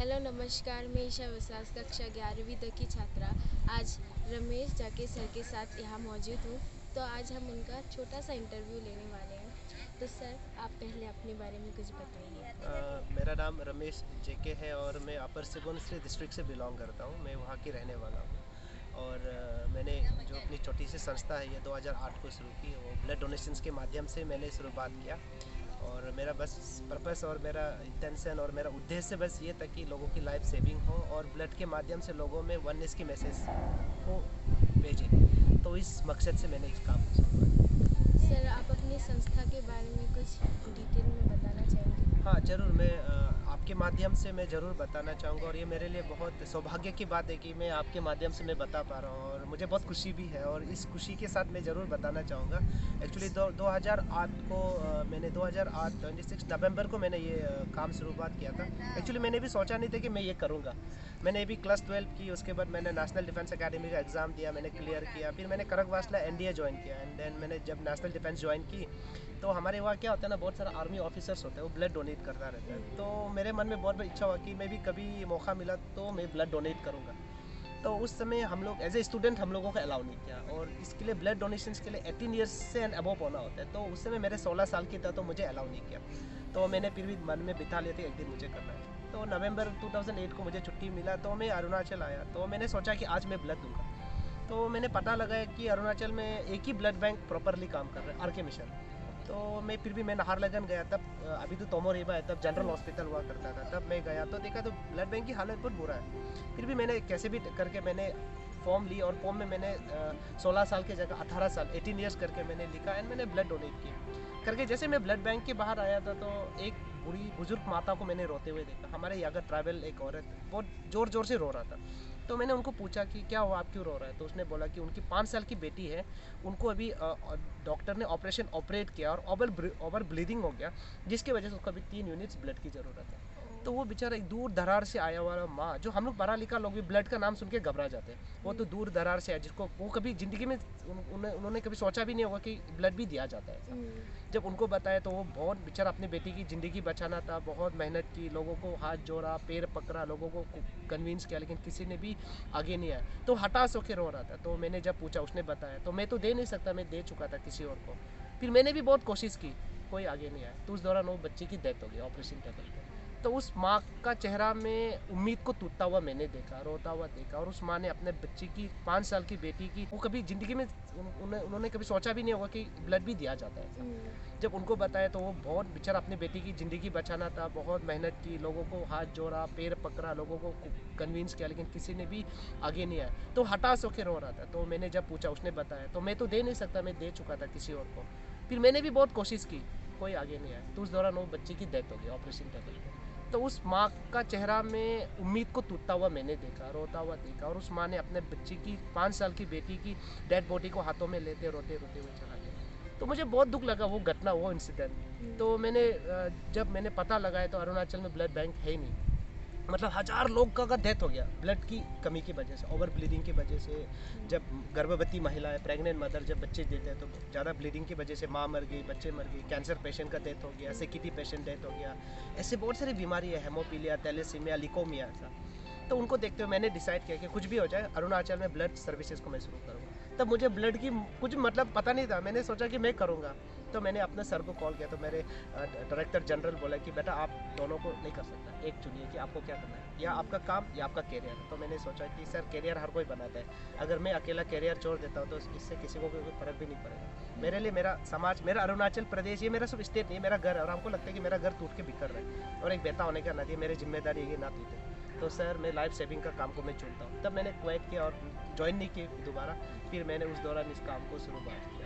Hello नमस्कार, मैं ईशा विश्वास कक्षा 11वीं तक की छात्रा आज रमेश जाके सर के साथ यहाँ मौजूद हूँ। तो आज हम उनका छोटा सा इंटरव्यू लेने वाले हैं। तो सर, आप पहले अपने बारे में कुछ बताइए। मेरा नाम रमेश जेके है और मैं अपर सुबनसिरी डिस्ट्रिक्ट से बिलोंग करता हूँ। मैं वहाँ की रहने वाला हूँ और मैंने जो अपनी छोटी सी संस्था है ये 2008 को शुरू की। वो ब्लड डोनेशंस के माध्यम से मैंने शुरुआत किया और मेरा बस पर्पस और मेरा इंटेंशन और मेरा उद्देश्य बस ये था कि लोगों की लाइफ सेविंग हो और ब्लड के माध्यम से लोगों में वननेस की मैसेज को भेजें। तो इस मकसद से मैंने इस काम को शुरुआत की। सर, आप अपनी संस्था के बारे में कुछ डिटेल में बताना चाहेंगे? हाँ ज़रूर, मैं आपके माध्यम से मैं ज़रूर बताना चाहूँगा और ये मेरे लिए बहुत सौभाग्य की बात है कि मैं आपके माध्यम से मैं बता पा रहा हूँ और मुझे बहुत खुशी भी है और इस खुशी के साथ मैं ज़रूर बताना चाहूँगा। एक्चुअली 2008 को मैंने 2008 26 नवंबर को मैंने ये काम शुरुआत किया था। एक्चुअली मैंने भी सोचा नहीं था कि मैं ये करूँगा। मैंने अभी क्लास 12 की, उसके बाद मैंने नेशनल डिफेंस अकेडमी का एग्ज़ाम दिया, मैंने क्लियर किया, फिर मैंने खड़गवासला एनडीए ज्वाइन किया एंड देन मैंने जब नेशनल डिफेंस ज्वाइन की तो हमारे वहाँ क्या होता है ना, बहुत सारा आर्मी ऑफिसर्स होते हैं, वो ब्लड डोनेट करता रहता है। तो मेरे मन में बहुत बड़ी इच्छा हुआ कि मैं भी कभी मौका मिला तो मैं ब्लड डोनेट करूँगा। तो उस समय हम लोग एज ए स्टूडेंट हम लोगों को अलाउ नहीं किया और इसके लिए ब्लड डोनेशंस के लिए 18 ईयर्स से एंड अबव होना होता है। तो उस समय मेरे 16 साल की था तो मुझे अलाउ नहीं किया। तो मैंने फिर भी मन में बिठा लिया था एक दिन मुझे करना है। तो नवंबर 2008 को मुझे छुट्टी मिला तो मैं अरुणाचल आया। तो मैंने सोचा कि आज मैं ब्लड दूंगा। तो मैंने पता लगाया कि अरुणाचल में एक ही ब्लड बैंक प्रॉपरली काम कर रहा है, आर के मिशन। तो मैं फिर भी मैं नाहरलगन गया तब, अभी तो तोमो रिबा है, तब जनरल हॉस्पिटल हुआ करता था। तब मैं गया तो देखा तो ब्लड बैंक की हालत बहुत बुरा है। फिर भी मैंने कैसे भी करके मैंने फॉर्म ली और फॉर्म में मैंने 16 साल की जगह 18 साल 18 ईयर्स करके मैंने लिखा एंड मैंने ब्लड डोनेट किया करके। जैसे मैं ब्लड बैंक के बाहर आया था तो एक बूढ़ी बुजुर्ग माता को मैंने रोते हुए देखा। हमारे यहाँ ट्राइबल एक औरत बहुत ज़ोर ज़ोर से रो रहा था। तो मैंने उनको पूछा कि क्या हुआ, आप क्यों रो रहा है? तो उसने बोला कि उनकी 5 साल की बेटी है, उनको अभी डॉक्टर ने ऑपरेट किया और ओवर ब्लीडिंग हो गया, जिसकी वजह से उसको अभी 3 यूनिट्स ब्लड की ज़रूरत है। तो वो बेचारा एक दूर दरार से आया हुआ माँ, जो हम लोग पढ़ा लिखा लोग भी ब्लड का नाम सुन के घबरा जाते हैं, वो तो दूर दरार से है, जिसको वो कभी ज़िंदगी में उन्होंने कभी सोचा भी नहीं होगा कि ब्लड भी दिया जाता है। जब उनको बताया तो वो बहुत बेचारा अपनी बेटी की ज़िंदगी बचाना था, बहुत मेहनत की, लोगों को हाथ जोड़ा, पैर पकड़ा, लोगों को कन्विंस किया, लेकिन किसी ने भी आगे नहीं आया। तो हताश होकर रो रहा था। तो मैंने जब पूछा, उसने बताया तो मैं तो दे नहीं सकता, मैं दे चुका था किसी और को। फिर मैंने भी बहुत कोशिश की, कोई आगे नहीं आया। तो उस दौरान वो बच्चे की डेथ हो गई ऑपरेशन टेबल पे। तो उस माँ का चेहरा में उम्मीद को टूटता हुआ मैंने देखा, रोता हुआ देखा। और उस माँ ने अपने बच्चे की 5 साल की बेटी की, वो कभी ज़िंदगी में उन्होंने कभी सोचा भी नहीं होगा कि ब्लड भी दिया जाता है। जब उनको बताया तो वो बहुत बेचारा अपनी बेटी की ज़िंदगी बचाना था, बहुत मेहनत की, लोगों को हाथ जोड़ा, पैर पकड़ा, लोगों को कन्विंस किया, लेकिन किसी ने भी आगे नहीं आया। तो हताश होकर रो रहा था। तो मैंने जब पूछा, उसने बताया तो मैं तो दे नहीं सकता, मैं दे चुका था किसी और को। फिर मैंने भी बहुत कोशिश की, कोई आगे नहीं आया। तो उस दौरान वो बच्चे की डेथ हो गई ऑपरेशन टेबल पे। तो उस माँ का चेहरा में उम्मीद को टूटता हुआ मैंने देखा, रोता हुआ देखा। और उस माँ ने अपने बच्चे की 5 साल की बेटी की डेड बॉडी को हाथों में लेते रोते रोते हुए चला गया। तो मुझे बहुत दुख लगा वो घटना, वो इंसिडेंट। तो मैंने जब मैंने पता लगाया तो अरुणाचल में ब्लड बैंक है ही नहीं। मतलब 1000 लोग का डेथ हो गया ब्लड की कमी की वजह से, ओवर ब्लीडिंग की वजह से। जब गर्भवती महिलाएं, प्रेग्नेंट मदर जब बच्चे देते हैं तो ज़्यादा ब्लीडिंग की वजह से माँ मर गई, बच्चे मर गए, कैंसर पेशेंट का डेथ हो गया, सेकिटी पेशेंट डेथ हो गया। ऐसे बहुत सारी बीमारी है, हेमोफीलिया, थैलेसीमिया, लिकोमिया ऐसा। तो उनको देखते हुए मैंने डिसाइड किया कि कुछ भी हो जाए अरुणाचल में ब्लड सर्विसेज को मैं शुरू करूँगा। तब मुझे ब्लड की कुछ मतलब पता नहीं था, मैंने सोचा कि मैं करूँगा। तो मैंने अपने सर को कॉल किया तो मेरे डायरेक्टर जनरल बोला कि बेटा आप दोनों को नहीं कर सकता, एक चुनिए कि आपको क्या करना है, या आपका काम या आपका कैरियर। तो मैंने सोचा कि सर कैरियर हर कोई बनाता है, अगर मैं अकेला कैरियर छोड़ देता हूँ तो इससे किसी को कोई फर्क भी नहीं पड़ेगा। मेरे लिए मेरा समाज, मेरा अरुणाचल प्रदेश, ये मेरा सिर्फ स्टेट नहीं, मेरा घर है। और हमको लगता है कि मेरा घर टूट के बिखर रहा है और एक बेहता होने का नाते मेरी जिम्मेदारी है कि ना टूटे। तो सर मैं लाइफ सेविंग का काम को मैं चुनता हूँ। तब मैंने क्वेट किया और ज्वाइन नहीं किया दोबारा। फिर मैंने उस दौरान इस काम को शुरुआत किया।